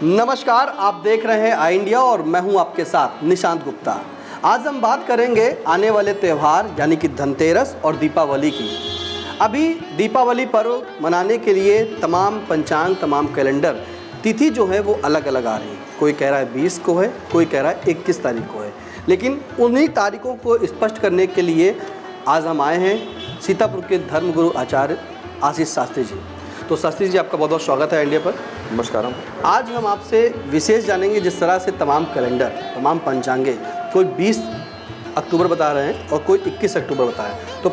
नमस्कार, आप देख रहे हैं आई इंडिया और मैं हूं आपके साथ निशांत गुप्ता। आज हम बात करेंगे आने वाले त्यौहार यानी कि धनतेरस और दीपावली की। अभी दीपावली पर्व मनाने के लिए तमाम पंचांग, तमाम कैलेंडर, तिथि जो है वो अलग अलग आ रही है। कोई कह रहा है 20 को है, कोई कह रहा है 21 तारीख को है, लेकिन उन्हीं तारीखों को स्पष्ट करने के लिए आज हम आए हैं सीतापुर के धर्मगुरु आचार्य आशीष शास्त्री जी। तो शास्त्री जी, आपका बहुत बहुत स्वागत है इंडिया पर। नमस्कार। आज हम आपसे विशेष जानेंगे, जिस तरह से तमाम कैलेंडर, तमाम पंचांगे कोई 20 अक्टूबर बता रहे हैं और कोई 21 अक्टूबर बता रहे हैं। तो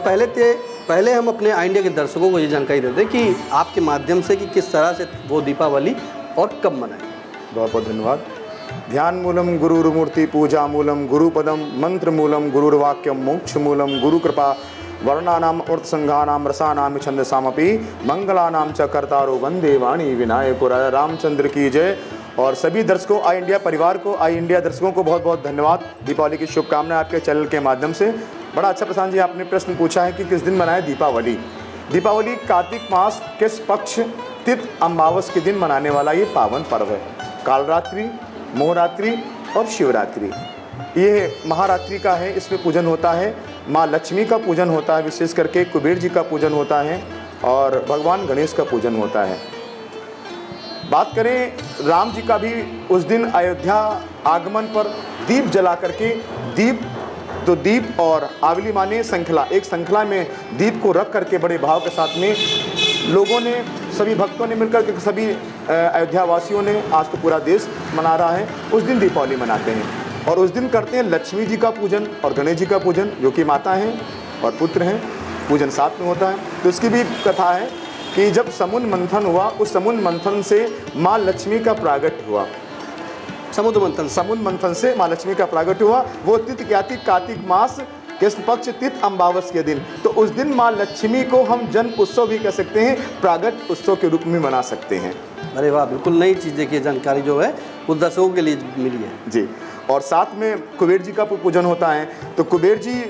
पहले हम अपने आई इंडिया के दर्शकों को ये जानकारी दे दें कि आपके माध्यम से कि किस तरह से वो दीपावली और कब मनाएं। बहुत बहुत धन्यवाद। ध्यान मूलम गुरुर्मूर्ति पूजा मूलम गुरुपदम मंत्र मूलम गुरुर्वाक्यम मोक्ष मूलम गुरु कृपा वर्णानाम अर्थ रसानाम छंदसामपि मंगलानाम च कर्तारो वंदे वाणी विनायको। राजा रामचंद्र की जय। और सभी दर्शकों, आई इंडिया परिवार को, आई इंडिया दर्शकों को बहुत बहुत धन्यवाद। दीपावली की शुभकामनाएं आपके चैनल के माध्यम से। बड़ा अच्छा प्रशांत जी, आपने प्रश्न पूछा है कि किस दिन मनाए दीपावली। दीपावली कार्तिक मास किस पक्ष तिथ अमावस के दिन मनाने वाला ये पावन पर्व है। कालरात्रि, मोहरात्रि और शिवरात्रि, ये महारात्रि का है। इसमें पूजन होता है, माँ लक्ष्मी का पूजन होता है, विशेष करके कुबेर जी का पूजन होता है और भगवान गणेश का पूजन होता है। बात करें राम जी का भी, उस दिन अयोध्या आगमन पर दीप जला करके, दीप और आविली माने श्रृंखला, एक श्रृंखला में दीप को रख करके बड़े भाव के साथ में लोगों ने, सभी भक्तों ने मिलकर के, सभी अयोध्या वासियों ने, आज तो पूरा देश मना रहा है, उस दिन दीपावली मनाते हैं। और उस दिन करते हैं लक्ष्मी जी का पूजन और गणेश जी का पूजन, जो कि माता हैं और पुत्र हैं, पूजन साथ में होता है। तो इसकी भी कथा है कि जब समुद्र मंथन हुआ, उस समुद्र मंथन से माँ लक्ष्मी का प्रागट्य हुआ। समुद्र मंथन से माँ लक्ष्मी का प्रागट्य हुआ। वो तिथि क्या थी? कार्तिक मास कृष्ण पक्ष तिथ अमावस के दिन। तो उस दिन माँ लक्ष्मी को हम जन्म उत्सव भी कह सकते हैं, प्रागट्य उत्सव के रूप में मना सकते हैं। अरे वाह, बिल्कुल नई चीज़ देखिए, जानकारी जो है वो दर्शकों के लिए मिली है जी। और साथ में कुबेर जी का पूजन होता है। तो कुबेर जी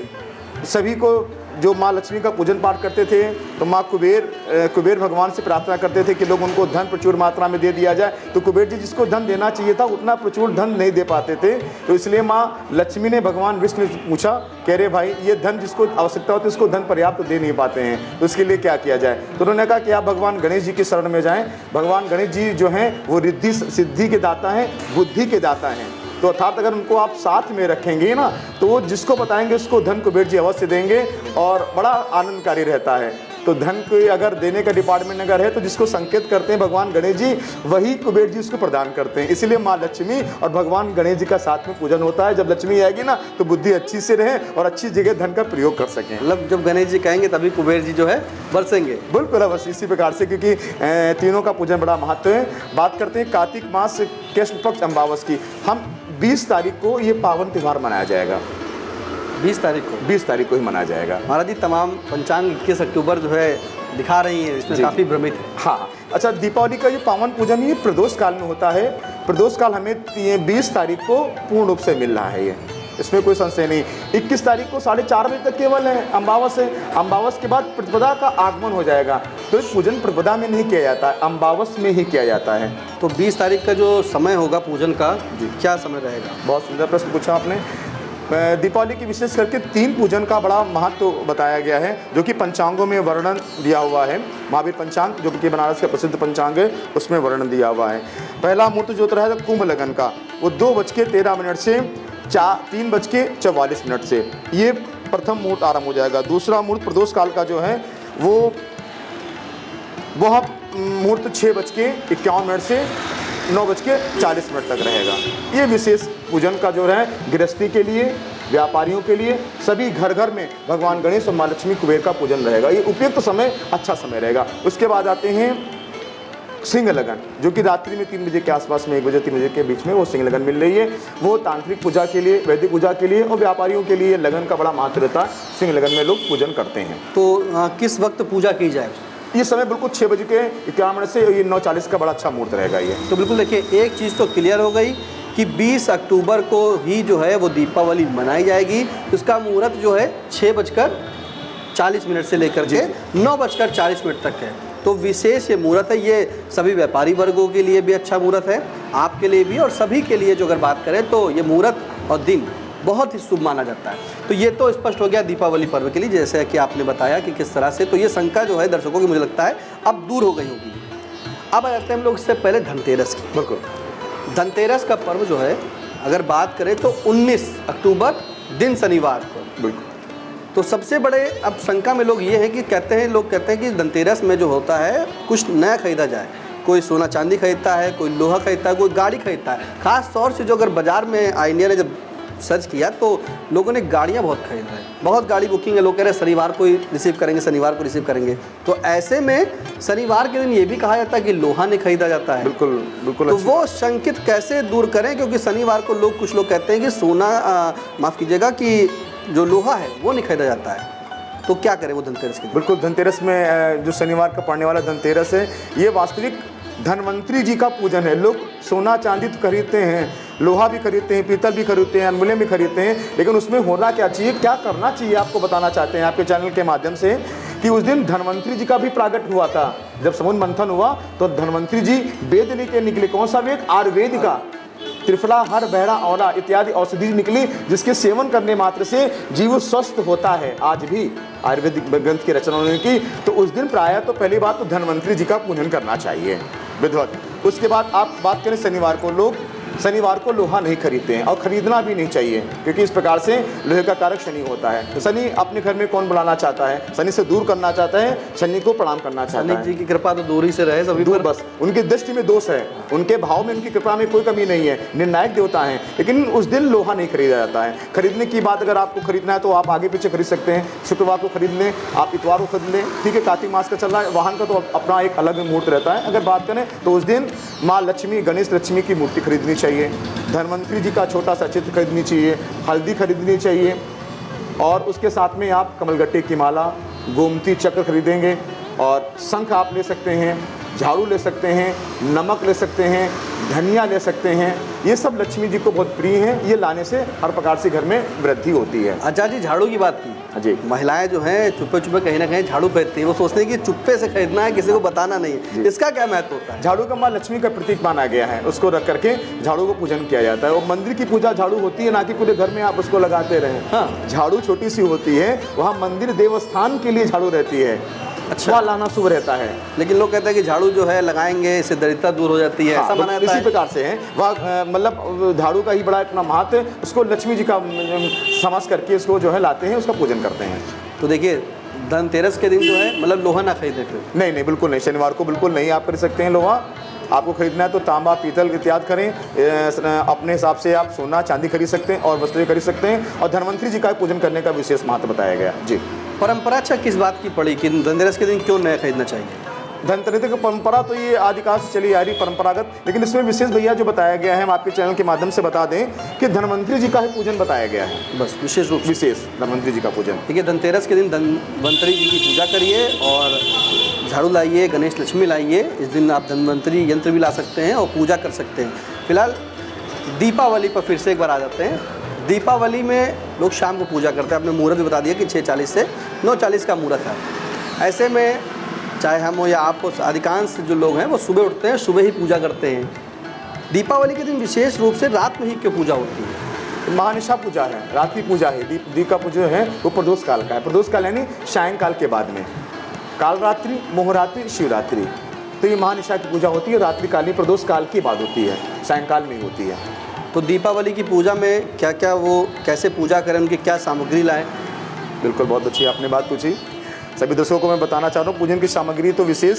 सभी को, जो माँ लक्ष्मी का पूजन पाठ करते थे, तो माँ कुबेर भगवान से प्रार्थना करते थे कि लोग उनको धन प्रचुर मात्रा में दे दिया जाए। तो कुबेर जी जिसको धन देना चाहिए था, उतना प्रचुर धन नहीं दे पाते थे। तो इसलिए माँ लक्ष्मी ने भगवान विष्णु से पूछा, कह रहे भाई, ये धन जिसको आवश्यकता होती है उसको धन पर्याप्त दे नहीं पाते हैं, तो इसके लिए क्या किया जाए। तो उन्होंने कहा कि आप भगवान गणेश जी की शरण में जाएँ। भगवान गणेश जी जो हैं वो रिद्धि सिद्धि के दाता हैं, बुद्धि के दाता हैं। तो अर्थात अगर उनको आप साथ में रखेंगे ना, तो वो जिसको बताएंगे उसको धन कुबेर जी अवश्य देंगे और बड़ा आनंदकारी रहता है। तो धन को अगर देने का डिपार्टमेंट अगर है, तो जिसको संकेत करते हैं भगवान गणेश जी, वही कुबेर जी उसको प्रदान करते हैं। इसलिए माँ लक्ष्मी और भगवान गणेश जी का साथ में पूजन होता है। जब लक्ष्मी आएगी ना, तो बुद्धि अच्छी से रहे और अच्छी जगह धन का प्रयोग कर सकें। मतलब जब गणेश जी कहेंगे तभी कुबेर जी जो है बरसेंगे। बिल्कुल अवश्य, इसी प्रकार से, क्योंकि तीनों का पूजन बड़ा महत्व है। बात करते हैं कार्तिक मास कृष्ण पक्ष अमावस की। हम 20 तारीख को ये पावन त्यौहार मनाया जाएगा। 20 तारीख को ही मनाया जाएगा। महाराज जी, तमाम पंचांग 21 अक्टूबर जो है दिखा रही है, इसमें काफ़ी भ्रमित है। हाँ, अच्छा, दीपावली का ये पावन पूजन ये प्रदोष काल में होता है। प्रदोष काल हमें 20 तारीख को पूर्ण रूप से मिल रहा है, ये इसमें कोई संशय नहीं। 21 तारीख को 4:30 बजे तक केवल है, अमावस है। अमावस के बाद प्रतिपदा का आगमन हो जाएगा। तो पूजन प्रतिपदा में नहीं किया जाता है, अमावस में ही किया जाता है। तो 20 तारीख का जो समय होगा पूजन का, क्या समय रहेगा? बहुत सुंदर प्रश्न पूछा आपने। दीपावली की विशेष करके 3 पूजन का बड़ा महत्व बताया गया है, जो कि पंचांगों में वर्णन दिया हुआ है। महावीर पंचांग, जो कि बनारस का प्रसिद्ध पंचांग है, उसमें वर्णन दिया हुआ है। पहला मुहूर्त जो रहेगा कुंभ लगन का, वो 2:13 से 3:44 से ये प्रथम मुहूर्त आरंभ हो जाएगा। दूसरा मुहूर्त प्रदोष काल का जो है वो मुहूर्त 6:51 से 9:40 तक रहेगा। ये विशेष पूजन का जो है गृहस्थी के लिए, व्यापारियों के लिए, सभी घर घर में भगवान गणेश और माँ लक्ष्मी कुबेर का पूजन रहेगा। ये उपयुक्त समय, अच्छा समय रहेगा। उसके बाद आते हैं सिंह लगन, जो कि रात्रि में 3 बजे के आसपास में, 1 बजे 3 बजे के बीच में वो सिंह लगन मिल रही है। वो तांत्रिक पूजा के लिए, वैदिक पूजा के लिए और व्यापारियों के लिए लगन का बड़ा महत्व रहता है। सिंह लगन में लोग पूजन करते हैं। तो किस वक्त पूजा की जाए? ये समय बिल्कुल 6:51 से ये 9:40 का बड़ा अच्छा मुहूर्त रहेगा ये। तो बिल्कुल देखिए, एक चीज़ तो क्लियर हो गई कि 20 अक्टूबर को ही जो है वो दीपावली मनाई जाएगी। उसका मुहूर्त जो है 6:40 से लेकर के 9:40 तक है। तो विशेष ये मुहूर्त है, ये सभी व्यापारी वर्गों के लिए भी अच्छा मुहूर्त है, आपके लिए भी, और सभी के लिए जो अगर बात करें तो ये मुहूर्त और दिन बहुत ही शुभ माना जाता है। तो ये तो स्पष्ट हो गया दीपावली पर्व के लिए, जैसे कि आपने बताया कि किस तरह से, तो ये शंका जो है दर्शकों की मुझे लगता है अब दूर हो गई होगी। अब आ जाते हैं हम लोग इससे पहले धनतेरस की। बिल्कुल। धनतेरस का पर्व जो है अगर बात करें तो 19 अक्टूबर दिन शनिवार को। बिल्कुल। तो सबसे बड़े अब शंका में लोग ये हैं कि लोग कहते हैं कि धनतेरस में जो होता है कुछ नया खरीदा जाए, कोई सोना चांदी खरीदता है, कोई लोहा खरीदता है, कोई गाड़ी खरीदता है। खास तौर से जो अगर बाज़ार में इंडिया ने जब सर्च किया तो लोगों ने गाड़ियाँ बहुत खरीद रहे हैं, बहुत गाड़ी बुकिंग है, लोग कह रहे हैं शनिवार को ही रिसीव करेंगे, शनिवार को रिसीव करेंगे। तो ऐसे में शनिवार के दिन ये भी कहा जाता है कि लोहा नहीं खरीदा जाता है। बिल्कुल बिल्कुल। तो वो संकेत कैसे दूर करें, क्योंकि शनिवार को कुछ लोग कहते हैं कि सोना माफ़ कीजिएगा कि जो लोहा है वो नहीं खरीदा जाता है, तो क्या करें वो धनतेरस के दिन? बिल्कुल, धनतेरस में जो शनिवार का पड़ने वाला धनतेरस है, ये वास्तविक धनवंतरी जी का पूजन है। लोग सोना चांदी तो खरीदते हैं, लोहा भी खरीदते हैं, पीतल भी खरीदते हैं, अनमोल्य भी खरीदते हैं, लेकिन उसमें होना क्या चाहिए, क्या करना चाहिए, आपको बताना चाहते हैं आपके चैनल के माध्यम से कि उस दिन धनवंतरी जी का भी प्रागट हुआ था। जब समुद्र मंथन हुआ तो धनवंतरी जी वेद लेके निकले। कौन सा वेद? आयुर्वेद का। त्रिफला, हर, बहरा, औला इत्यादि औषधि निकली, जिसके सेवन करने मात्र से जीव स्वस्थ होता है। आज भी आयुर्वेदिक ग्रंथ की रचना उन्होंने की। तो उस दिन प्रायः तो पहली बात तो धनवंतरी जी का पूजन करना चाहिए विधिवत। उसके बाद आप बात करें शनिवार को, लोग शनिवार को लोहा नहीं खरीदते हैं और खरीदना भी नहीं चाहिए, क्योंकि इस प्रकार से लोहे का कारक शनि होता है। तो शनि अपने घर में कौन बुलाना चाहता है? शनि से दूर करना चाहता है, शनि को प्रणाम करना चाहता है। शनि जी की कृपा तो दूर ही से रहे सभी दूर, पर। बस उनकी दृष्टि में दोष है, उनके भाव में, उनकी कृपा में कोई कमी नहीं है, निर्णायक देवता हैं। लेकिन उस दिन लोहा नहीं खरीदा जाता है। खरीदने की बात अगर आपको खरीदना है तो आप आगे पीछे खरीद सकते हैं। शुक्रवार को खरीद लें, आप इतवार को खरीद लें, ठीक है। कार्तिक मास का चल रहा है, वाहन का तो अपना एक अलग मुहूर्त रहता है। अगर बात करें तो उस दिन माँ लक्ष्मी, गणेश लक्ष्मी की मूर्ति खरीदनी चाहिए, धनवंतरी जी का छोटा सा चित्र खरीदनी चाहिए, हल्दी खरीदनी चाहिए, और उसके साथ में आप कमलगट्टे की माला, गोमती चक्र खरीदेंगे, और शंख आप ले सकते हैं, झाड़ू ले सकते हैं, नमक ले सकते हैं, धनिया ले सकते हैं। ये सब लक्ष्मी जी को बहुत प्रिय हैं। ये लाने से हर प्रकार से घर में वृद्धि होती है। अच्छा जी, झाड़ू की बात की जी। महिलाएं जो हैं चुप्पे चुप्पे कहीं ना कहीं झाड़ू खरीदती हैं, वो सोचते हैं कि चुप्पे से खरीदना है, किसी को बताना नहीं है। इसका क्या महत्व होता है? झाड़ू का माँ लक्ष्मी का प्रतीक माना गया है, उसको रख करके झाड़ू को पूजन किया जाता है। और मंदिर की पूजा झाड़ू होती है, ना कि पूरे घर में आप उसको लगाते रहें। हाँ। झाड़ू छोटी सी होती है, वहाँ मंदिर देवस्थान के लिए झाड़ू रहती है। अच्छा। वहाँ लाना शुभ रहता है। लेकिन लोग कहते हैं कि झाड़ू जो है लगाएंगे इससे दरिद्रता दूर हो जाती है, ऐसा माना जाता इसी है। प्रकार से है वह, मतलब झाड़ू का ही बड़ा इतना महत्व है। उसको लक्ष्मी जी का समझ करके इसको जो है लाते हैं, उसका पूजन करते हैं। तो देखिए धनतेरस के दिन जो है मतलब लोहा ना खरीदे फिर। नहीं नहीं, बिल्कुल नहीं, शनिवार को बिल्कुल नहीं आप खरीद सकते हैं लोहा। आपको खरीदना है तो तांबा, पीतल इत्यादि करें। अपने हिसाब से आप सोना चांदी खरीद सकते हैं और वस्त्रें खरीद सकते हैं। और धनवंतरी जी का पूजन करने का विशेष महत्व बताया गया। जी। परंपरा अच्छा किस बात की पड़ी कि धनतेरस के दिन क्यों नया खरीदना चाहिए? धनतेरस की परंपरा तो ये आदिकाल से चली आ रही परंपरागत, लेकिन इसमें विशेष भैया जो बताया गया है, हम आपके चैनल के माध्यम से बता दें कि धनवंतरी जी का ही पूजन बताया गया है। बस विशेष रूप से विशेष धनवंतरी जी का पूजन। ठीक है, धनतेरस के दिन धनवंतरी जी की पूजा करिए और झाड़ू लाइए, गणेश लक्ष्मी लाइए। इस दिन आप धनवंतरी यंत्र भी ला सकते हैं और पूजा कर सकते हैं। फिलहाल दीपावली पर फिर से एक बार आ जाते हैं। दीपावली में लोग शाम को पूजा करते हैं। आपने मुहूर्त भी बता दिया कि 6:40 से 9:40 का मुहूर्त है। ऐसे में चाहे हम हो या आप हो, अधिकांश जो लोग हैं वो सुबह उठते हैं, सुबह ही पूजा करते हैं। दीपावली के दिन विशेष रूप से रात में ही क्यों पूजा होती है? महानिशा पूजा है, रात्रि पूजा है। दीप का पूजा है वो प्रदोष काल का है। प्रदोष काल यानी सायंकाल के बाद में, कालरात्रि, मोहरात्रि, शिवरात्रि। तो ये महानिशा की पूजा होती है, रात्रिकालीन प्रदोष काल की बाद होती है, सायंकाल में होती है। तो दीपावली की पूजा में क्या क्या, वो कैसे पूजा करें, उनकी क्या सामग्री लाएं? बिल्कुल, बहुत अच्छी आपने बात पूछी। सभी दर्शकों को मैं बताना चाह रहा हूँ, पूजन की सामग्री तो विशेष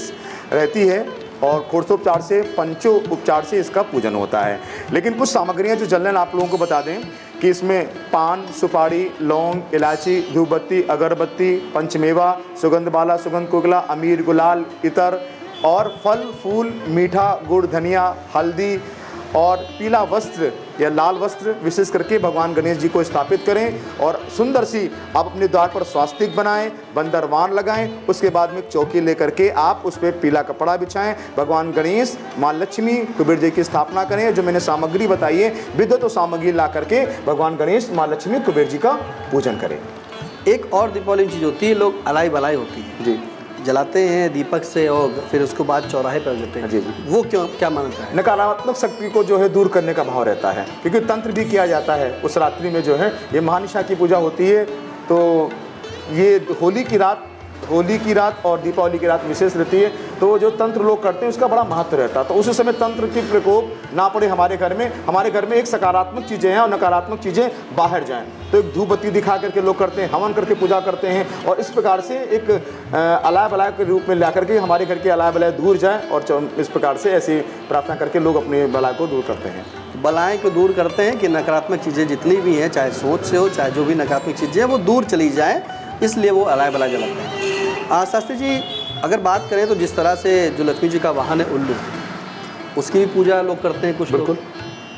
रहती है और षोडशोपचार से, पंचोपचार से इसका पूजन होता है। लेकिन कुछ सामग्रियाँ जो जनरल आप लोगों को बता दें कि इसमें पान, सुपारी, लौंग, इलायची, धूपबत्ती, अगरबत्ती, पंचमेवा, सुगंध बाला, सुगंध कोकला, अमीर, गुलाल, इतर और फल फूल, मीठा, गुड़, धनिया, हल्दी और पीला वस्त्र या लाल वस्त्र विशेष करके भगवान गणेश जी को स्थापित करें। और सुंदर सी आप अपने द्वार पर स्वास्तिक बनाएं, बंदरवान लगाएं। उसके बाद में एक चौकी लेकर के आप उस पर पीला कपड़ा बिछाएं। भगवान गणेश, माँ लक्ष्मी, कुबेर जी की स्थापना करें। जो मैंने सामग्री बताई है, विद्युत तो सामग्री ला करके भगवान गणेश, माँ लक्ष्मी, कुबेर जी का पूजन करें। एक और दीपावली चीज़ होती है, लोग अलाई बलाई होती है जी। जलाते हैं दीपक से और फिर उसको बाद चौराहे पर देते हैं, जी, जी। वो क्यों, क्या मानता है? नकारात्मक शक्ति को जो है दूर करने का भाव रहता है, क्योंकि तंत्र भी किया जाता है उस रात्रि में जो है ये महानिशा की पूजा होती है। तो ये होली की रात और दीपावली की रात विशेष रहती है, तो जो तंत्र लोग करते हैं उसका बड़ा महत्व रहता है। तो उस समय तंत्र की प्रकोप ना पड़े हमारे घर में एक सकारात्मक चीज़ें हैं और नकारात्मक चीज़ें बाहर जाएं। तो एक धूप बत्ती दिखा करके लोग करते हैं, हवन करके पूजा करते हैं और इस प्रकार से एक अलाय बलाय के रूप में ला करके हमारे घर के अलाय बलाय दूर जाए और इस प्रकार से ऐसी प्रार्थना करके लोग अपने बलाय को दूर करते हैं। बलाएं को दूर करते हैं कि नकारात्मक चीज़ें जितनी भी हैं, चाहे सोच से हो चाहे जो भी नकारात्मक चीज़ें हैं, वो दूर चली जाएँ, इसलिए वो अलाय बलाय जलाते हैं। शास्त्री जी, अगर बात करें तो जिस तरह से जो लक्ष्मी जी का वाहन है उल्लू, उसकी भी पूजा लोग करते हैं कुछ लोग,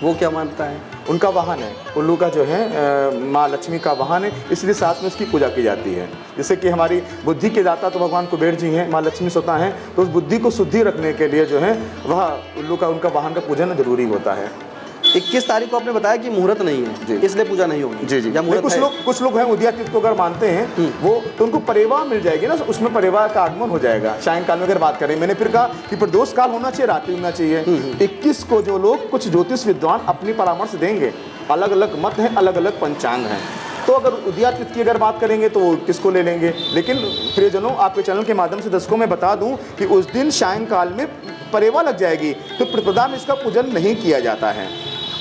वो क्या मानता है? उनका वाहन है उल्लू का जो है माँ लक्ष्मी का वाहन है, इसलिए साथ में उसकी पूजा की जाती है। जैसे कि हमारी बुद्धि के दाता तो भगवान कुबेर जी हैं, माँ लक्ष्मी स्वतः हैं, तो उस बुद्धि को शुद्धि रखने के लिए जो है वह उल्लू का उनका वाहन का पूजन जरूरी होता है। 21 तारीख को आपने बताया कि मुहूर्त नहीं है, इसलिए पूजा नहीं होगी। जी जी। या मुहूर्त है? कुछ लोग हैं उदयातिथ को अगर मानते हैं वो, तो उनको परेवा मिल जाएगी ना, उसमें परेवा का आगमन हो जाएगा सायंकाल में। अगर बात करें, मैंने फिर कहा कि प्रदोष काल होना चाहिए, रात्रि होना चाहिए। 21 को जो लोग, कुछ ज्योतिष विद्वान अपनी परामर्श देंगे, अलग अलग मत हैं, अलग अलग पंचांग हैं, तो अगर उदयातिथ की अगर बात करेंगे तो वो किसको ले लेंगे। लेकिन प्रियजनों, आपके चैनल के माध्यम से दर्शकों मैं बता दूं कि उस दिन सायंकाल में परेवा लग जाएगी, तो प्रतिपदा में इसका पूजन नहीं किया जाता है।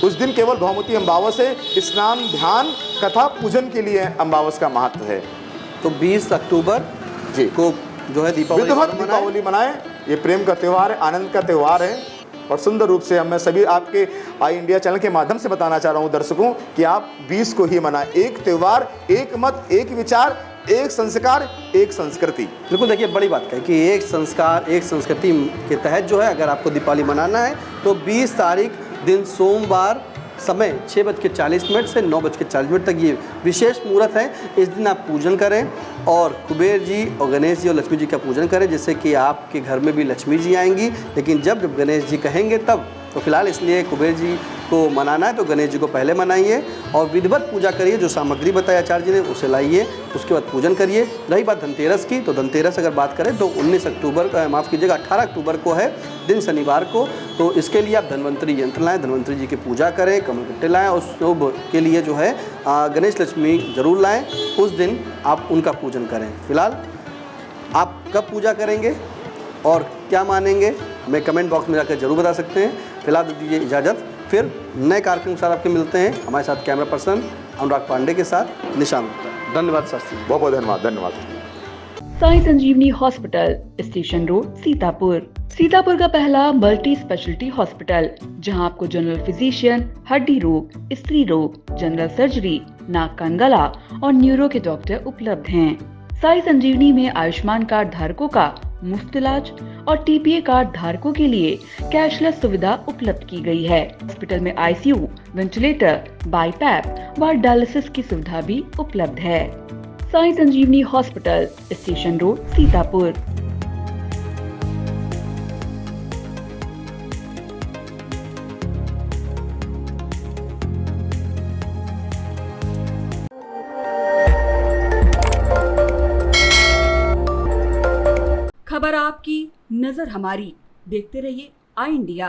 उस दिन केवल भौमती अमावस है, स्नान ध्यान कथा पूजन के लिए अमावस का महत्व है। तो 20 अक्टूबर जी को जो है दीपावली मनाएं। ये प्रेम का त्यौहार है, आनंद का त्यौहार है और सुंदर रूप से मैं सभी आपके आई इंडिया चैनल के माध्यम से बताना चाह रहा हूँ दर्शकों कि आप 20 को ही मनाएं। एक त्यौहार, एक मत, एक विचार, एक संस्कार, एक संस्कृति। बिल्कुल, देखिए बड़ी बात है कि एक संस्कार एक संस्कृति के तहत जो है अगर आपको दीपावली मनाना है तो 20 तारीख दिन सोमवार समय 6:40 से 9:40 तक ये विशेष मुहूर्त है। इस दिन आप पूजन करें और कुबेर जी और गणेश जी और लक्ष्मी जी का पूजन करें, जिससे कि आपके घर में भी लक्ष्मी जी आएंगी। लेकिन जब गणेश जी कहेंगे तब, तो फिलहाल इसलिए कुबेर जी को मनाना है तो गणेश जी को पहले मनाइए और विधिवत पूजा करिए। जो सामग्री बताई आचार्य जी ने उसे लाइए, उसके बाद पूजन करिए। रही बात धनतेरस की, तो धनतेरस अगर बात करें तो 19 अक्टूबर, माफ़ कीजिएगा 18 अक्टूबर को है, दिन शनिवार को। तो इसके लिए आप धन्वंतरी यंत्र लाएँ, धन्वंतरी जी की पूजा करें, कमलकट्टे लाएँ और शुभ के लिए जो है गणेश लक्ष्मी जरूर लाएँ। उस दिन आप उनका पूजन करें। फिलहाल आप कब पूजा करेंगे और क्या मानेंगे हमें कमेंट बॉक्स में जाकर जरूर बता सकते हैं। फिलहाल दीजिए इजाज़त, फिर नए कार्यक्रम के साथ आपके मिलते हैं। हमारे साथ कैमरा पर्सन अनुराग पांडे के साथ निशांत गुप्ता। धन्यवाद शास्त्री, बहुत बहुत धन्यवाद। साई संजीवनी हॉस्पिटल, स्टेशन रोड, सीतापुर का पहला मल्टी स्पेशलिटी हॉस्पिटल, जहां आपको जनरल फिजिशियन, हड्डी रोग, स्त्री रोग, जनरल सर्जरी, नाक कान गला और न्यूरो के डॉक्टर उपलब्ध हैं। साई संजीवनी में आयुष्मान कार्ड धारकों का मुफ्त इलाज और TPA कार्ड धारकों के लिए कैशलेस सुविधा उपलब्ध की गई है। हॉस्पिटल में ICU, वेंटिलेटर, बाईपैप व डायलिसिस की सुविधा भी उपलब्ध है। साई संजीवनी हॉस्पिटल, स्टेशन रोड, सीतापुर। खबर आपकी, नजर हमारी। देखते रहिए आई इंडिया।